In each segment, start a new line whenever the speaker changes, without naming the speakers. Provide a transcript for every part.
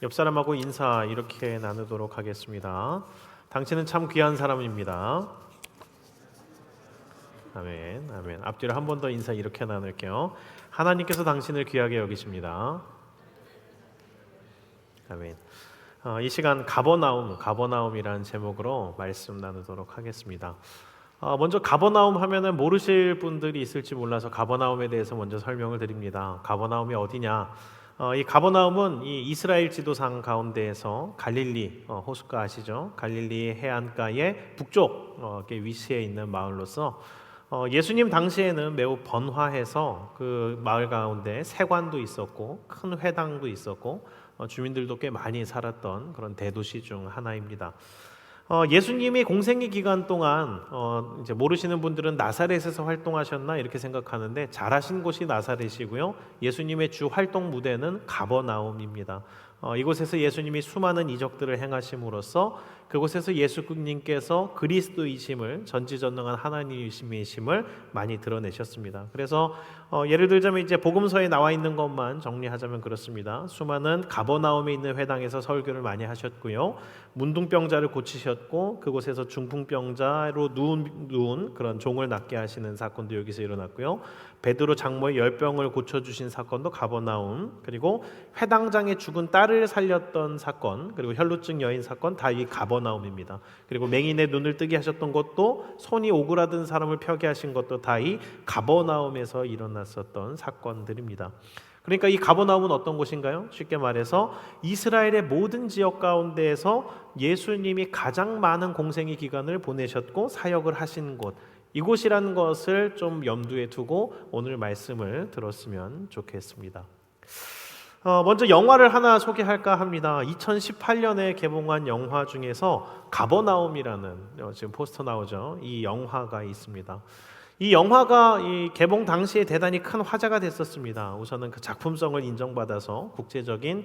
옆 사람하고 인사 이렇게 나누도록 하겠습니다. 당신은 참 귀한 사람입니다. 아멘, 아멘. 앞뒤로 한 번 더 인사 이렇게 나눌게요. 하나님께서 당신을 귀하게 여기십니다. 아멘. 이 시간 가버나움이라는 제목으로 말씀 나누도록 하겠습니다. 먼저 가버나움 하면은 모르실 분들이 있을지 몰라서 가버나움에 대해서 먼저 설명을 드립니다. 가버나움이 어디냐? 이 가버나움은 이 이스라엘 지도상 가운데에서 갈릴리 호숫가 아시죠? 갈릴리 해안가의 북쪽에 위치해 있는 마을로서 예수님 당시에는 매우 번화해서 그 마을 가운데 세관도 있었고 큰 회당도 있었고 주민들도 꽤 많이 살았던 그런 대도시 중 하나입니다. 예수님이 공생의 기간 동안 이제 모르시는 분들은 나사렛에서 활동하셨나 이렇게 생각하는데 잘하신 곳이 나사렛이고요. 예수님의 주 활동 무대는 가버나움입니다. 이곳에서 예수님이 수많은 이적들을 행하심으로써 그곳에서 예수님께서 그리스도이심을 전지전능한 하나님이심을 많이 드러내셨습니다. 그래서 예를 들자면 이제 복음서에 나와 있는 것만 정리하자면 그렇습니다. 수많은 가버나움에 있는 회당에서 설교를 많이 하셨고요. 문둥병자를 고치셨고 그곳에서 중풍병자로 누운 그런 종을 낫게 하시는 사건도 여기서 일어났고요. 베드로 장모의 열병을 고쳐주신 사건도 가버나움, 그리고 회당장의 죽은 딸을 살렸던 사건, 그리고 혈루증 여인 사건 다 이 가버나움입니다. 그리고 맹인의 눈을 뜨게 하셨던 것도, 손이 오그라든 사람을 펴게 하신 것도 다 이 가버나움에서 일어났었던 사건들입니다. 그러니까 이 가버나움은 어떤 곳인가요? 쉽게 말해서 이스라엘의 모든 지역 가운데에서 예수님이 가장 많은 공생의 기간을 보내셨고 사역을 하신 곳, 이곳이라는 것을 좀 염두에 두고 오늘 말씀을 들었으면 좋겠습니다. 먼저 영화를 하나 소개할까 합니다. 2018년에 개봉한 영화 중에서 가버나움이라는 지금 포스터 나오죠. 이 영화가 있습니다. 이 영화가 이 개봉 당시에 대단히 큰 화제가 됐었습니다. 우선은 그 작품성을 인정받아서 국제적인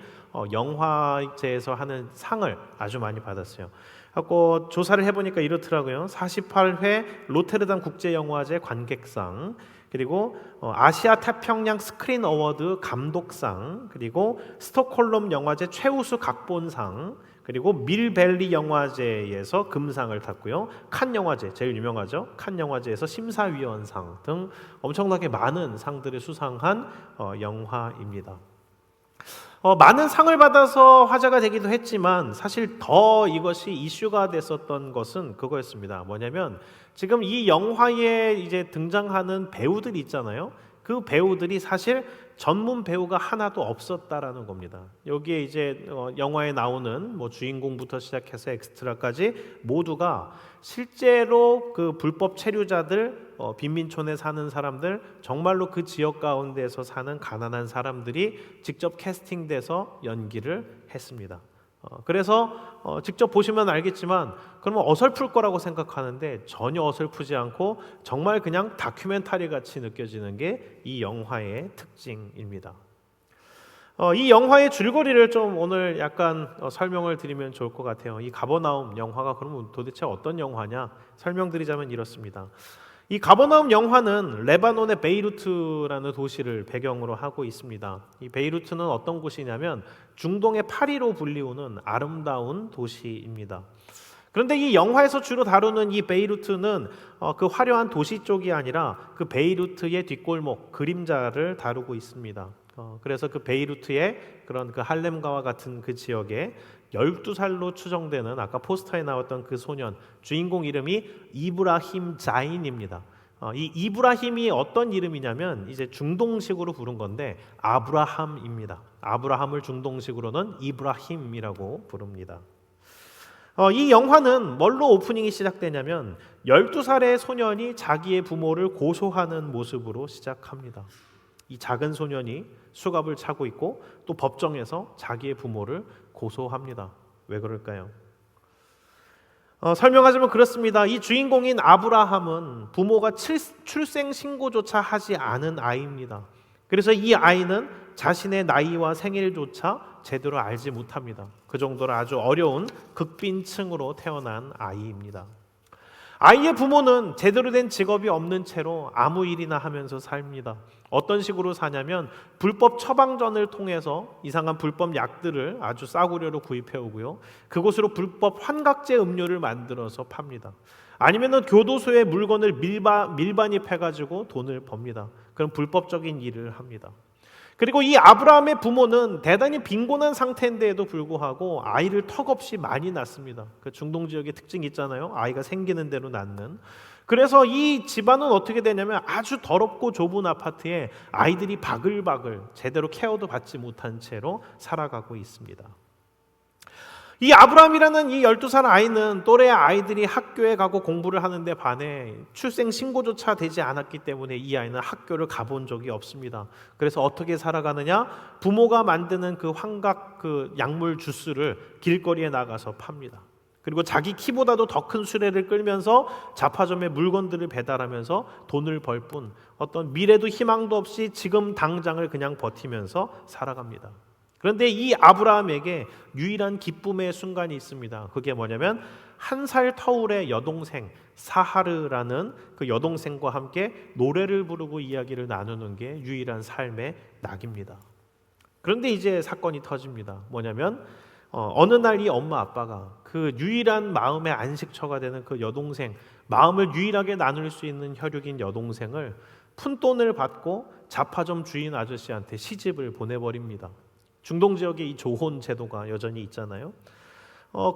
영화제에서 하는 상을 아주 많이 받았어요. 하고 조사를 해보니까 이렇더라고요. 48회 로테르담 국제영화제 관객상, 그리고 아시아 태평양 스크린 어워드 감독상, 그리고 스톡홀름 영화제 최우수 각본상, 그리고 밀벨리 영화제에서 금상을 탔고요. 칸 영화제 제일 유명하죠. 칸 영화제에서 심사위원상 등 엄청나게 많은 상들을 수상한 영화입니다. 많은 상을 받아서 화제가 되기도 했지만 사실 더 이것이 이슈가 됐었던 것은 그거였습니다. 뭐냐면 지금 이 영화에 이제 등장하는 배우들이 있잖아요. 그 배우들이 사실 전문 배우가 하나도 없었다라는 겁니다. 여기에 이제 영화에 나오는 뭐 주인공부터 시작해서 엑스트라까지 모두가 실제로 그 불법 체류자들, 빈민촌에 사는 사람들, 정말로 그 지역 가운데서 사는 가난한 사람들이 직접 캐스팅돼서 연기를 했습니다. 그래서 직접 보시면 알겠지만 그러면 어설플 거라고 생각하는데 전혀 어설프지 않고 정말 그냥 다큐멘터리 같이 느껴지는 게 이 영화의 특징입니다. 이 영화의 줄거리를 좀 오늘 약간 설명을 드리면 좋을 것 같아요. 이 가버나움 영화가 그러면 도대체 어떤 영화냐 설명드리자면 이렇습니다. 이 가버나움 영화는 레바논의 베이루트라는 도시를 배경으로 하고 있습니다. 이 베이루트는 어떤 곳이냐면 중동의 파리로 불리우는 아름다운 도시입니다. 그런데 이 영화에서 주로 다루는 이 베이루트는 그 화려한 도시 쪽이 아니라 그 베이루트의 뒷골목, 그림자를 다루고 있습니다. 그래서 그 베이루트의 그런 그 할렘가와 같은 그 지역에 12살로 추정되는 아까 포스터에 나왔던 그 소년, 주인공 이름이 이브라힘 자인입니다. 이 이브라힘이 어떤 이름이냐면 이제 중동식으로 부른 건데 아브라함입니다. 아브라함을 중동식으로는 이브라힘이라고 부릅니다. 이 영화는 뭘로 오프닝이 시작되냐면 12살의 소년이 자기의 부모를 고소하는 모습으로 시작합니다. 이 작은 소년이 수갑을 차고 있고 또 법정에서 자기의 부모를 고소합니다. 왜 그럴까요? 설명하자면 그렇습니다. 이 주인공인 아브라함은 부모가 출생 신고조차 하지 않은 아이입니다. 그래서 이 아이는 자신의 나이와 생일조차 제대로 알지 못합니다. 그 정도로 아주 어려운 극빈층으로 태어난 아이입니다. 아이의 부모는 제대로 된 직업이 없는 채로 아무 일이나 하면서 삽니다. 어떤 식으로 사냐면 불법 처방전을 통해서 이상한 불법 약들을 아주 싸구려로 구입해 오고요. 그곳으로 불법 환각제 음료를 만들어서 팝니다. 아니면은 교도소에 물건을 밀반입해가지고 돈을 법니다. 그런 불법적인 일을 합니다. 그리고 이 아브라함의 부모는 대단히 빈곤한 상태인데도 불구하고 아이를 턱없이 많이 낳습니다. 그 중동 지역의 특징이 있잖아요. 아이가 생기는 대로 낳는. 그래서 이 집안은 어떻게 되냐면 아주 더럽고 좁은 아파트에 아이들이 바글바글 제대로 케어도 받지 못한 채로 살아가고 있습니다. 이 아브라함이라는 이 12살 아이는 또래 아이들이 학교에 가고 공부를 하는데 반해 출생 신고조차 되지 않았기 때문에 이 아이는 학교를 가본 적이 없습니다. 그래서 어떻게 살아가느냐? 부모가 만드는 그 환각 그 약물 주스를 길거리에 나가서 팝니다. 그리고 자기 키보다도 더 큰 수레를 끌면서 잡화점에 물건들을 배달하면서 돈을 벌 뿐 어떤 미래도 희망도 없이 지금 당장을 그냥 버티면서 살아갑니다. 그런데 이 아브라함에게 유일한 기쁨의 순간이 있습니다. 그게 뭐냐면 1살 터울의 여동생 사하르라는 그 여동생과 함께 노래를 부르고 이야기를 나누는 게 유일한 삶의 낙입니다. 그런데 이제 사건이 터집니다. 뭐냐면 어느 날 이 엄마 아빠가 그 유일한 마음의 안식처가 되는 그 여동생, 마음을 유일하게 나눌 수 있는 혈육인 여동생을 푼돈을 받고 잡화점 주인 아저씨한테 시집을 보내버립니다. 중동 지역에 이 조혼 제도가 여전히 있잖아요.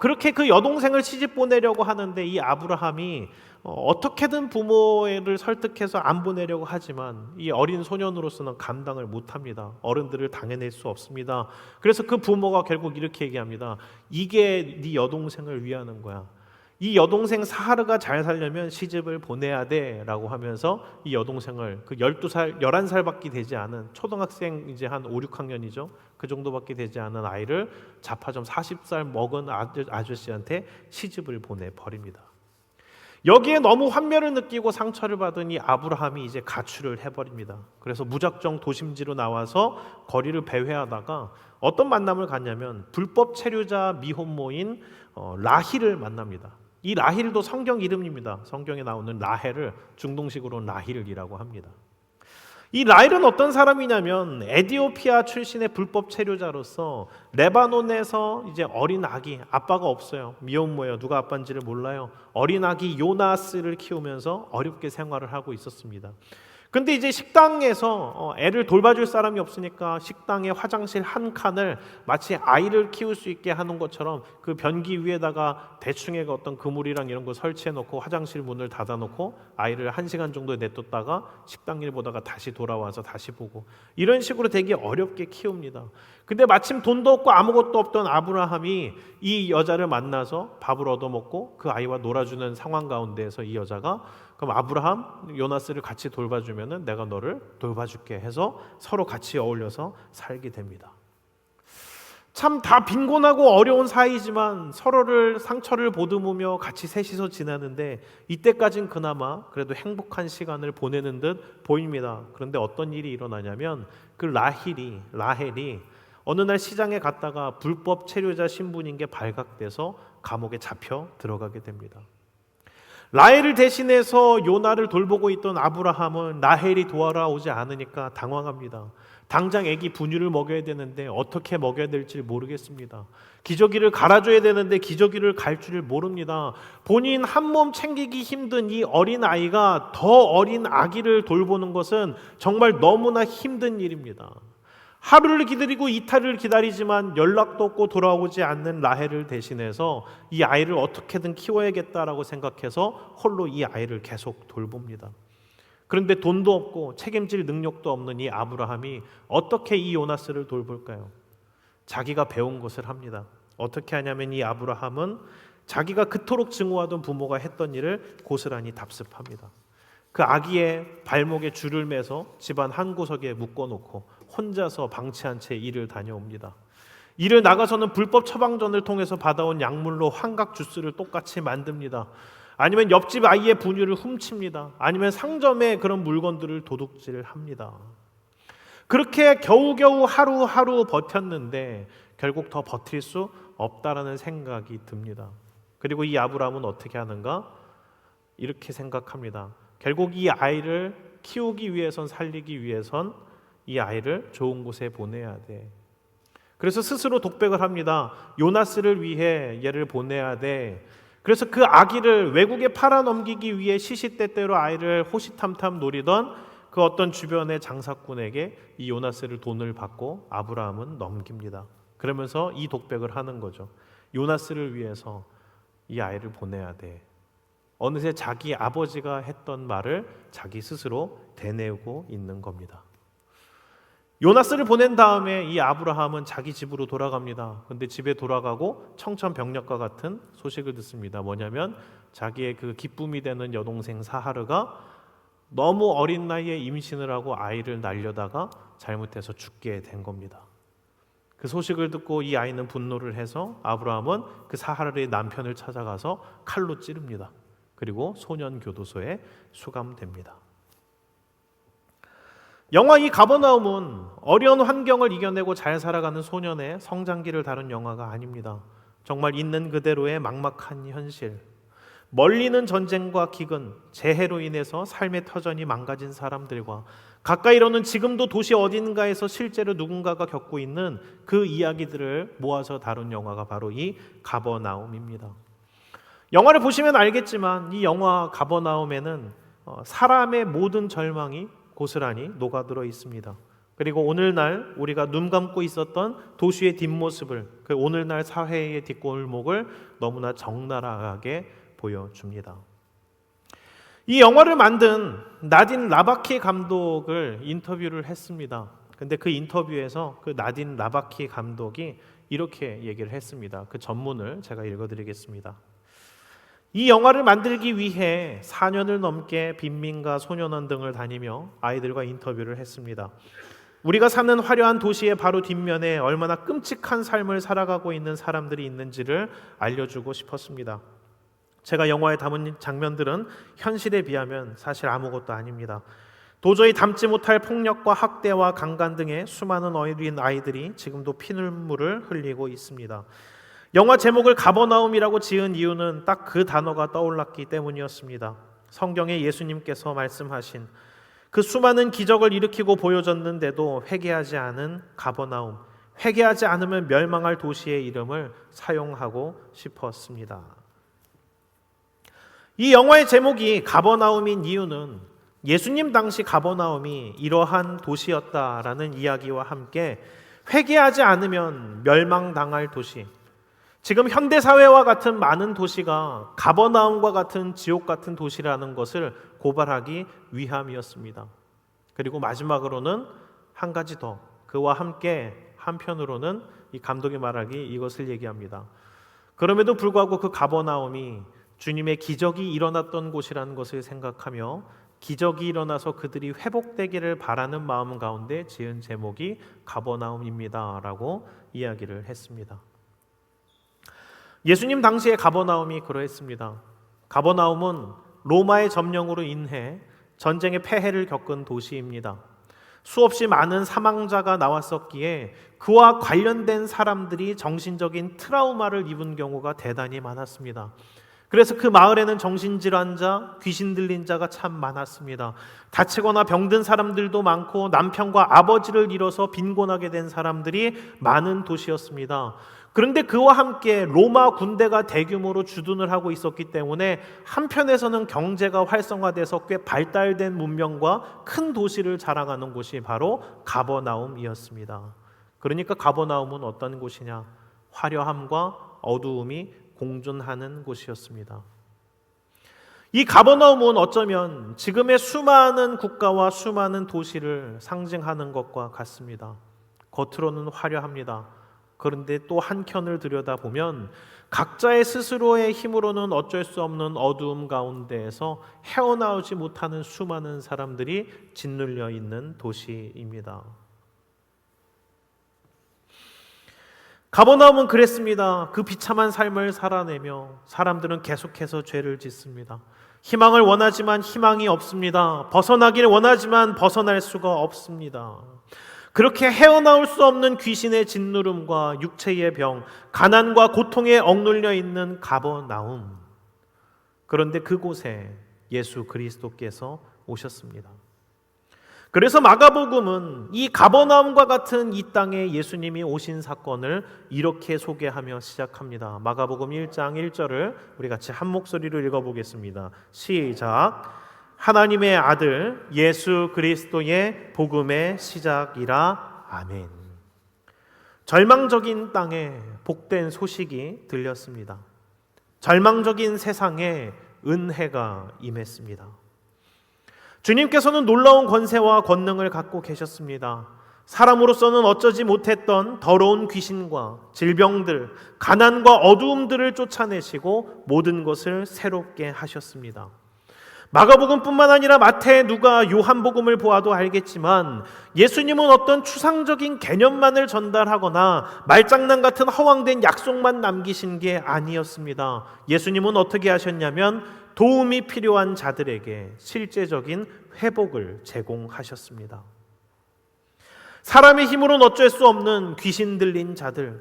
그렇게 그 여동생을 시집 보내려고 하는데 이 아브라함이 어떻게든 부모를 설득해서 안 보내려고 하지만 이 어린 소년으로서는 감당을 못합니다. 어른들을 당해낼 수 없습니다. 그래서 그 부모가 결국 이렇게 얘기합니다. 이게 네 여동생을 위하는 거야. 이 여동생 사하르가 잘 살려면 시집을 보내야 돼 라고 하면서 이 여동생을 그 12살, 11살밖에 되지 않은 초등학생 이제 한 5, 6학년이죠. 그 정도밖에 되지 않은 아이를 잡화점 40살 먹은 아저씨한테 시집을 보내버립니다. 여기에 너무 환멸을 느끼고 상처를 받은 이 아브라함이 이제 가출을 해버립니다. 그래서 무작정 도심지로 나와서 거리를 배회하다가 어떤 만남을 갖냐면 불법 체류자 미혼모인 라힐을 만납니다. 이 라힐도 성경 이름입니다. 성경에 나오는 라헬을 중동식으로는 라힐이라고 합니다. 이 라헬은 어떤 사람이냐면 에티오피아 출신의 불법 체류자로서 레바논에서 이제 어린 아기, 아빠가 없어요. 미혼모예요. 누가 아빠인지를 몰라요. 어린 아기 요나스를 키우면서 어렵게 생활을 하고 있었습니다. 근데 이제 식당에서 애를 돌봐줄 사람이 없으니까 식당에 화장실 한 칸을 마치 아이를 키울 수 있게 하는 것처럼 그 변기 위에다가 대충의 어떤 그물이랑 이런 거 설치해 놓고 화장실 문을 닫아 놓고 아이를 1시간 정도 냅뒀다가 식당 일 보다가 다시 돌아와서 다시 보고 이런 식으로 되게 어렵게 키웁니다. 근데 마침 돈도 없고 아무것도 없던 아브라함이 이 여자를 만나서 밥을 얻어먹고 그 아이와 놀아주는 상황 가운데에서 이 여자가 그럼 아브라함, 요나스를 같이 돌봐주면은 내가 너를 돌봐줄게 해서 서로 같이 어울려서 살게 됩니다. 참 다 빈곤하고 어려운 사이지만 서로를 상처를 보듬으며 같이 셋이서 지내는데 이때까진 그나마 그래도 행복한 시간을 보내는 듯 보입니다. 그런데 어떤 일이 일어나냐면 그 라헬이 어느 날 시장에 갔다가 불법 체류자 신분인 게 발각돼서 감옥에 잡혀 들어가게 됩니다. 라헬을 대신해서 요나를 돌보고 있던 아브라함은 라헬이 도와오지 않으니까 당황합니다. 당장 애기 분유를 먹여야 되는데 어떻게 먹여야 될지 모르겠습니다. 기저귀를 갈아줘야 되는데 기저귀를 갈 줄 모릅니다. 본인 한 몸 챙기기 힘든 이 어린 아이가 더 어린 아기를 돌보는 것은 정말 너무나 힘든 일입니다. 하루를 기다리고 이틀을 기다리지만 연락도 없고 돌아오지 않는 라헬을 대신해서 이 아이를 어떻게든 키워야겠다라고 생각해서 홀로 이 아이를 계속 돌봅니다. 그런데 돈도 없고 책임질 능력도 없는 이 아브라함이 어떻게 이 요나스를 돌볼까요? 자기가 배운 것을 합니다. 어떻게 하냐면 이 아브라함은 자기가 그토록 증오하던 부모가 했던 일을 고스란히 답습합니다. 그 아기의 발목에 줄을 매서 집안 한 구석에 묶어놓고 혼자서 방치한 채 일을 다녀옵니다. 일을 나가서는 불법 처방전을 통해서 받아온 약물로 환각 주스를 똑같이 만듭니다. 아니면 옆집 아이의 분유를 훔칩니다. 아니면 상점에 그런 물건들을 도둑질합니다. 그렇게 겨우겨우 하루하루 버텼는데 결국 더 버틸 수 없다라는 생각이 듭니다. 그리고 이 아브라함은 어떻게 하는가? 이렇게 생각합니다. 결국 이 아이를 키우기 위해선, 살리기 위해선 이 아이를 좋은 곳에 보내야 돼. 그래서 스스로 독백을 합니다. 요나스를 위해 얘를 보내야 돼. 그래서 그 아기를 외국에 팔아넘기기 위해 시시때때로 아이를 호시탐탐 노리던 그 어떤 주변의 장사꾼에게 이 요나스를 돈을 받고 아브라함은 넘깁니다. 그러면서 이 독백을 하는 거죠. 요나스를 위해서 이 아이를 보내야 돼. 어느새 자기 아버지가 했던 말을 자기 스스로 되뇌고 있는 겁니다. 요나스를 보낸 다음에 이 아브라함은 자기 집으로 돌아갑니다. 근데 집에 돌아가고 청천벽력과 같은 소식을 듣습니다. 뭐냐면 자기의 그 기쁨이 되는 여동생 사하르가 너무 어린 나이에 임신을 하고 아이를 낳으려다가 잘못해서 죽게 된 겁니다. 그 소식을 듣고 이 아이는 분노를 해서 아브라함은 그 사하르의 남편을 찾아가서 칼로 찌릅니다. 그리고 소년교도소에 수감됩니다. 영화 이 가버나움은 어려운 환경을 이겨내고 잘 살아가는 소년의 성장기를 다룬 영화가 아닙니다. 정말 있는 그대로의 막막한 현실, 멀리는 전쟁과 기근, 재해로 인해서 삶의 터전이 망가진 사람들과 가까이로는 지금도 도시 어딘가에서 실제로 누군가가 겪고 있는 그 이야기들을 모아서 다룬 영화가 바로 이 가버나움입니다. 영화를 보시면 알겠지만 이 영화 가버나움에는 사람의 모든 절망이 고스란히 녹아들어 있습니다. 그리고 오늘날 우리가 눈 감고 있었던 도시의 뒷모습을, 그 오늘날 사회의 뒷골목을 너무나 적나라하게 보여줍니다. 이 영화를 만든 나딘 라바키 감독을 인터뷰를 했습니다. 근데 그 인터뷰에서 그 나딘 라바키 감독이 이렇게 얘기를 했습니다. 그 전문을 제가 읽어드리겠습니다. 이 영화를 만들기 위해 4년을 넘게 빈민가 소년원 등을 다니며 아이들과 인터뷰를 했습니다. 우리가 사는 화려한 도시의 바로 뒷면에 얼마나 끔찍한 삶을 살아가고 있는 사람들이 있는지를 알려주고 싶었습니다. 제가 영화에 담은 장면들은 현실에 비하면 사실 아무것도 아닙니다. 도저히 담지 못할 폭력과 학대와 강간 등의 수많은 어린 아이들이 지금도 피눈물을 흘리고 있습니다. 영화 제목을 가버나움이라고 지은 이유는 딱 그 단어가 떠올랐기 때문이었습니다. 성경에 예수님께서 말씀하신 그 수많은 기적을 일으키고 보여줬는데도 회개하지 않은 가버나움, 회개하지 않으면 멸망할 도시의 이름을 사용하고 싶었습니다. 이 영화의 제목이 가버나움인 이유는 예수님 당시 가버나움이 이러한 도시였다라는 이야기와 함께 회개하지 않으면 멸망당할 도시, 지금 현대사회와 같은 많은 도시가 가버나움과 같은 지옥 같은 도시라는 것을 고발하기 위함이었습니다. 그리고 마지막으로는 한 가지 더, 그와 함께 한편으로는 이 감독이 말하기 이것을 얘기합니다. 그럼에도 불구하고 그 가버나움이 주님의 기적이 일어났던 곳이라는 것을 생각하며 기적이 일어나서 그들이 회복되기를 바라는 마음 가운데 지은 제목이 가버나움입니다 라고 이야기를 했습니다. 예수님 당시의 가버나움이 그러했습니다. 가버나움은 로마의 점령으로 인해 전쟁의 폐해를 겪은 도시입니다. 수없이 많은 사망자가 나왔었기에 그와 관련된 사람들이 정신적인 트라우마를 입은 경우가 대단히 많았습니다. 그래서 그 마을에는 정신질환자, 귀신 들린 자가 참 많았습니다. 다치거나 병든 사람들도 많고 남편과 아버지를 잃어서 빈곤하게 된 사람들이 많은 도시였습니다. 그런데 그와 함께 로마 군대가 대규모로 주둔을 하고 있었기 때문에 한편에서는 경제가 활성화돼서 꽤 발달된 문명과 큰 도시를 자랑하는 곳이 바로 가버나움이었습니다. 그러니까 가버나움은 어떤 곳이냐? 화려함과 어두움이 공존하는 곳이었습니다. 이 가버나움은 어쩌면 지금의 수많은 국가와 수많은 도시를 상징하는 것과 같습니다. 겉으로는 화려합니다. 그런데 또 한켠을 들여다보면 각자의 스스로의 힘으로는 어쩔 수 없는 어두움 가운데에서 헤어나오지 못하는 수많은 사람들이 짓눌려 있는 도시입니다. 가버나움은 그랬습니다. 그 비참한 삶을 살아내며 사람들은 계속해서 죄를 짓습니다. 희망을 원하지만 희망이 없습니다. 벗어나기를 원하지만 벗어날 수가 없습니다. 그렇게 헤어나올 수 없는 귀신의 짓누름과 육체의 병, 가난과 고통에 억눌려 있는 가버나움. 그런데 그곳에 예수 그리스도께서 오셨습니다. 그래서 마가복음은 이 가버나움과 같은 이 땅에 예수님이 오신 사건을 이렇게 소개하며 시작합니다. 마가복음 1장 1절을 우리 같이 한 목소리로 읽어보겠습니다. 시작. 하나님의 아들 예수 그리스도의 복음의 시작이라. 아멘. 절망적인 땅에 복된 소식이 들렸습니다. 절망적인 세상에 은혜가 임했습니다. 주님께서는 놀라운 권세와 권능을 갖고 계셨습니다. 사람으로서는 어쩌지 못했던 더러운 귀신과 질병들, 가난과 어두움들을 쫓아내시고 모든 것을 새롭게 하셨습니다. 마가복음뿐만 아니라 마태, 누가, 요한복음을 보아도 알겠지만 예수님은 어떤 추상적인 개념만을 전달하거나 말장난 같은 허황된 약속만 남기신 게 아니었습니다. 예수님은 어떻게 하셨냐면 도움이 필요한 자들에게 실제적인 회복을 제공하셨습니다. 사람의 힘으로는 어쩔 수 없는 귀신 들린 자들,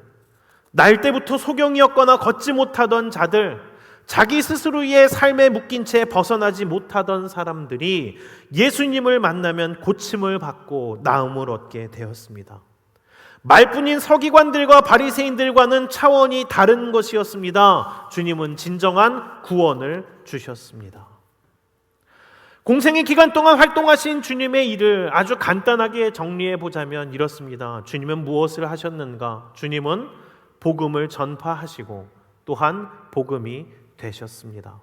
날 때부터 소경이었거나 걷지 못하던 자들, 자기 스스로의 삶에 묶인 채 벗어나지 못하던 사람들이 예수님을 만나면 고침을 받고 나음을 얻게 되었습니다. 말뿐인 서기관들과 바리새인들과는 차원이 다른 것이었습니다. 주님은 진정한 구원을 주셨습니다. 공생의 기간 동안 활동하신 주님의 일을 아주 간단하게 정리해 보자면 이렇습니다. 주님은 무엇을 하셨는가? 주님은 복음을 전파하시고 또한 복음이 되셨습니다.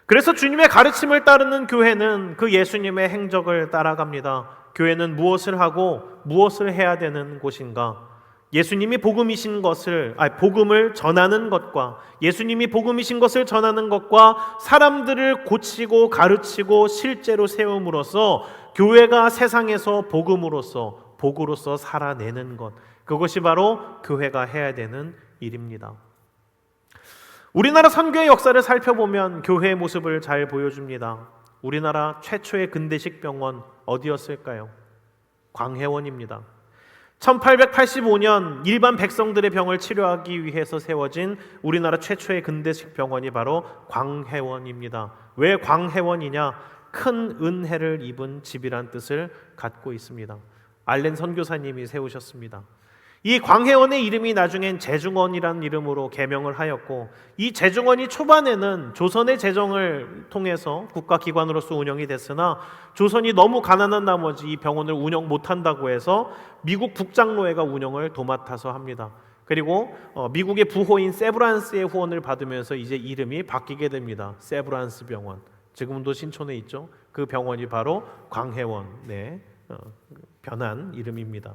그래서 주님의 가르침을 따르는 교회는 그 예수님의 행적을 따라갑니다. 교회는 무엇을 하고 무엇을 해야 되는 곳인가? 예수님이 복음을 전하는 것과 예수님이 복음이신 것을 전하는 것과 사람들을 고치고 가르치고 실제로 세움으로써 교회가 세상에서 복으로서 살아내는 것, 그것이 바로 교회가 해야 되는 일입니다. 우리나라 선교의 역사를 살펴보면 교회의 모습을 잘 보여줍니다. 우리나라 최초의 근대식 병원 어디였을까요? 광해원입니다. 1885년 일반 백성들의 병을 치료하기 위해서 세워진 우리나라 최초의 근대식 병원이 바로 광해원입니다. 왜 광해원이냐? 큰 은혜를 입은 집이란 뜻을 갖고 있습니다. 알렌 선교사님이 세우셨습니다. 이 광해원의 이름이 나중엔 재중원이라는 이름으로 개명을 하였고, 이 재중원이 초반에는 조선의 재정을 통해서 국가기관으로서 운영이 됐으나 조선이 너무 가난한 나머지 이 병원을 운영 못한다고 해서 미국 국장노회가 운영을 도맡아서 합니다. 그리고 미국의 부호인 세브란스의 후원을 받으면서 이제 이름이 바뀌게 됩니다. 세브란스 병원, 지금도 신촌에 있죠. 그 병원이 바로 광해원의 변한 이름입니다.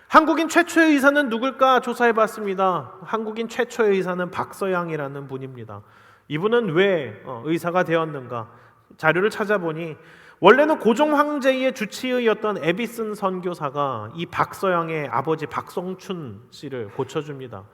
한국인 최초의 의사는 누굴까 조사해봤습니다. 한국인 최초의 의사는 박서양이라는 분입니다. 이분은 왜 의사가 되었는가? 자료를 찾아보니 원래는 고종 황제의 주치의였던 에비슨 선교사가 이 박서양의 아버지 박성춘 씨를 고쳐줍니다.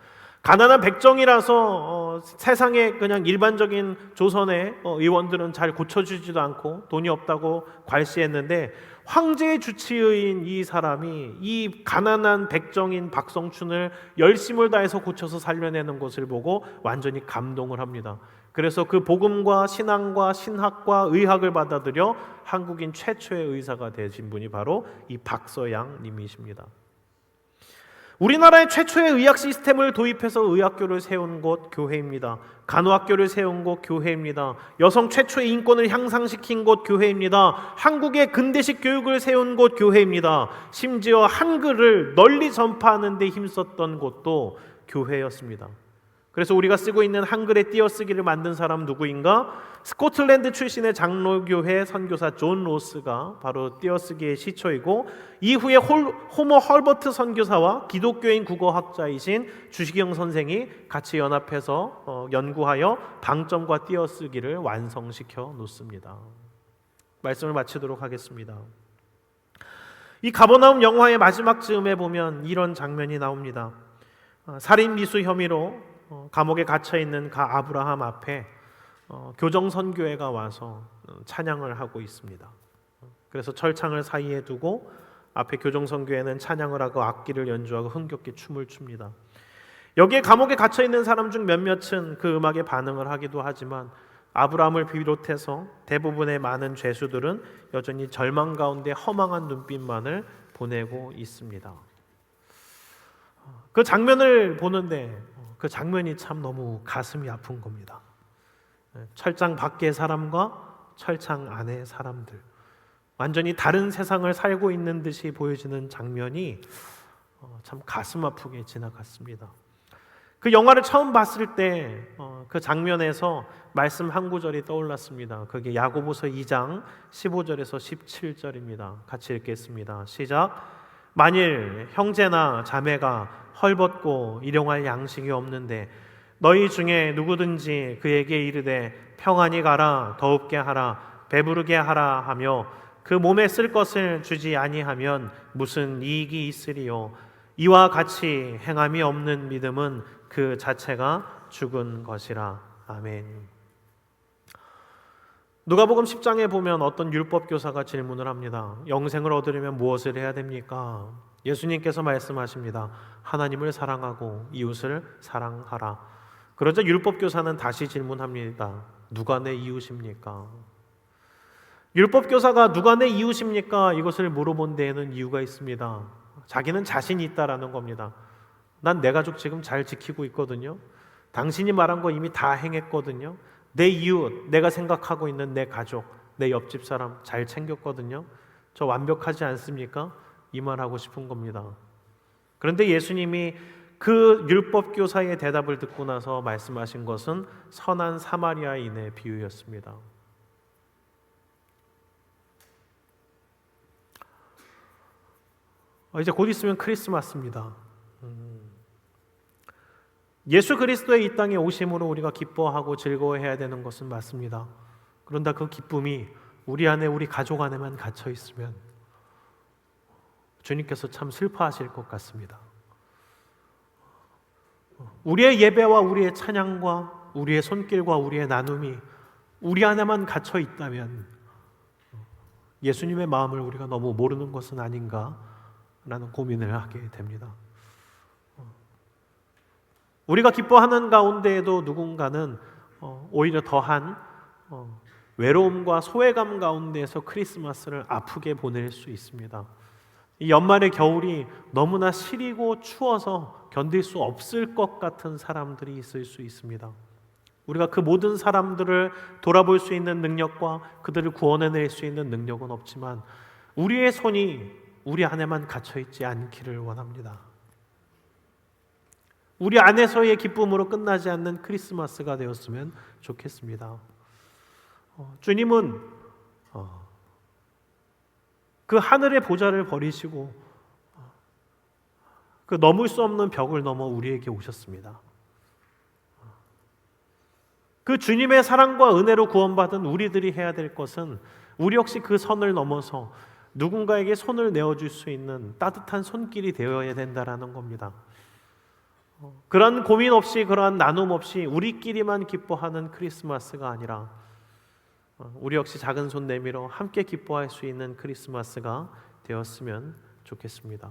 가난한 백정이라서 세상에 그냥 일반적인 조선의 의원들은 잘 고쳐주지도 않고 돈이 없다고 괄시했는데, 황제의 주치의인 이 사람이 이 가난한 백정인 박성춘을 열심을 다해서 고쳐서 살려내는 것을 보고 완전히 감동을 합니다. 그래서 그 복음과 신앙과 신학과 의학을 받아들여 한국인 최초의 의사가 되신 분이 바로 이 박서양 님이십니다. 우리나라의 최초의 의학 시스템을 도입해서 의학교를 세운 곳 교회입니다. 간호학교를 세운 곳 교회입니다. 여성 최초의 인권을 향상시킨 곳 교회입니다. 한국의 근대식 교육을 세운 곳 교회입니다. 심지어 한글을 널리 전파하는 데 힘썼던 곳도 교회였습니다. 그래서 우리가 쓰고 있는 한글의 띄어쓰기를 만든 사람 누구인가? 스코틀랜드 출신의 장로교회 선교사 존 로스가 바로 띄어쓰기의 시초이고, 이후에 호모 헐버트 선교사와 기독교인 국어학자이신 주시경 선생이 같이 연합해서 연구하여 방점과 띄어쓰기를 완성시켜 놓습니다. 말씀을 마치도록 하겠습니다. 이 가버나움 영화의 마지막 즈음에 보면 이런 장면이 나옵니다. 살인 미수 혐의로 감옥에 갇혀있는 가 아브라함 앞에 교정선교회가 와서 찬양을 하고 있습니다. 그래서 철창을 사이에 두고 앞에 교정선교회는 찬양을 하고 악기를 연주하고 흥겹게 춤을 춥니다. 여기에 감옥에 갇혀있는 사람 중 몇몇은 그 음악에 반응을 하기도 하지만 아브라함을 비롯해서 대부분의 많은 죄수들은 여전히 절망 가운데 허망한 눈빛만을 보내고 있습니다. 그 장면을 보는데 그 장면이 참 너무 가슴이 아픈 겁니다. 철장 밖의 사람과 철장 안의 사람들, 완전히 다른 세상을 살고 있는 듯이 보여지는 장면이 참 가슴 아프게 지나갔습니다. 그 영화를 처음 봤을 때 그 장면에서 말씀 한 구절이 떠올랐습니다. 그게 야고보서 2장 15절에서 17절입니다. 같이 읽겠습니다. 시작. 만일 형제나 자매가 헐벗고 일용할 양식이 없는데 너희 중에 누구든지 그에게 이르되 평안히 가라, 더웁게 하라, 배부르게 하라 하며 그 몸에 쓸 것을 주지 아니하면 무슨 이익이 있으리요. 이와 같이 행함이 없는 믿음은 그 자체가 죽은 것이라. 아멘. 누가복음 10장에 보면 어떤 율법 교사가 질문을 합니다. 영생을 얻으려면 무엇을 해야 됩니까? 예수님께서 말씀하십니다. 하나님을 사랑하고 이웃을 사랑하라. 그러자 율법 교사는 다시 질문합니다. 누가 내 이웃입니까? 율법 교사가 누가 내 이웃입니까? 이것을 물어본 데에는 이유가 있습니다. 자기는 자신이 있다라는 겁니다. 난 내 가족 지금 잘 지키고 있거든요. 당신이 말한 거 이미 다 행했거든요. 내 이웃, 내가 생각하고 있는 내 가족, 내 옆집 사람 잘 챙겼거든요. 저 완벽하지 않습니까? 이 말하고 싶은 겁니다. 그런데 예수님이 그 율법 교사의 대답을 듣고 나서 말씀하신 것은 선한 사마리아인의 비유였습니다. 이제 곧 있으면 크리스마스입니다. 예수 그리스도의 이 땅에 오심으로 우리가 기뻐하고 즐거워해야 되는 것은 맞습니다. 그런데 그 기쁨이 우리 안에, 우리 가족 안에만 갇혀 있으면 주님께서 참 슬퍼하실 것 같습니다. 우리의 예배와 우리의 찬양과 우리의 손길과 우리의 나눔이 우리 안에만 갇혀 있다면 예수님의 마음을 우리가 너무 모르는 것은 아닌가라는 고민을 하게 됩니다. 우리가 기뻐하는 가운데에도 누군가는 오히려 더한 외로움과 소외감 가운데에서 크리스마스를 아프게 보낼 수 있습니다. 이 연말의 겨울이 너무나 시리고 추워서 견딜 수 없을 것 같은 사람들이 있을 수 있습니다. 우리가 그 모든 사람들을 돌아볼 수 있는 능력과 그들을 구원해낼 수 있는 능력은 없지만 우리의 손이 우리 안에만 갇혀있지 않기를 원합니다. 우리 안에서의 기쁨으로 끝나지 않는 크리스마스가 되었으면 좋겠습니다. 주님은 그 하늘의 보좌를 버리시고 그 넘을 수 없는 벽을 넘어 우리에게 오셨습니다. 그 주님의 사랑과 은혜로 구원받은 우리들이 해야 될 것은 우리 역시 그 선을 넘어서 누군가에게 손을 내어줄 수 있는 따뜻한 손길이 되어야 된다라는 겁니다. 그런 고민 없이, 그러한 나눔 없이 우리끼리만 기뻐하는 크리스마스가 아니라 우리 역시 작은 손 내밀어 함께 기뻐할 수 있는 크리스마스가 되었으면 좋겠습니다.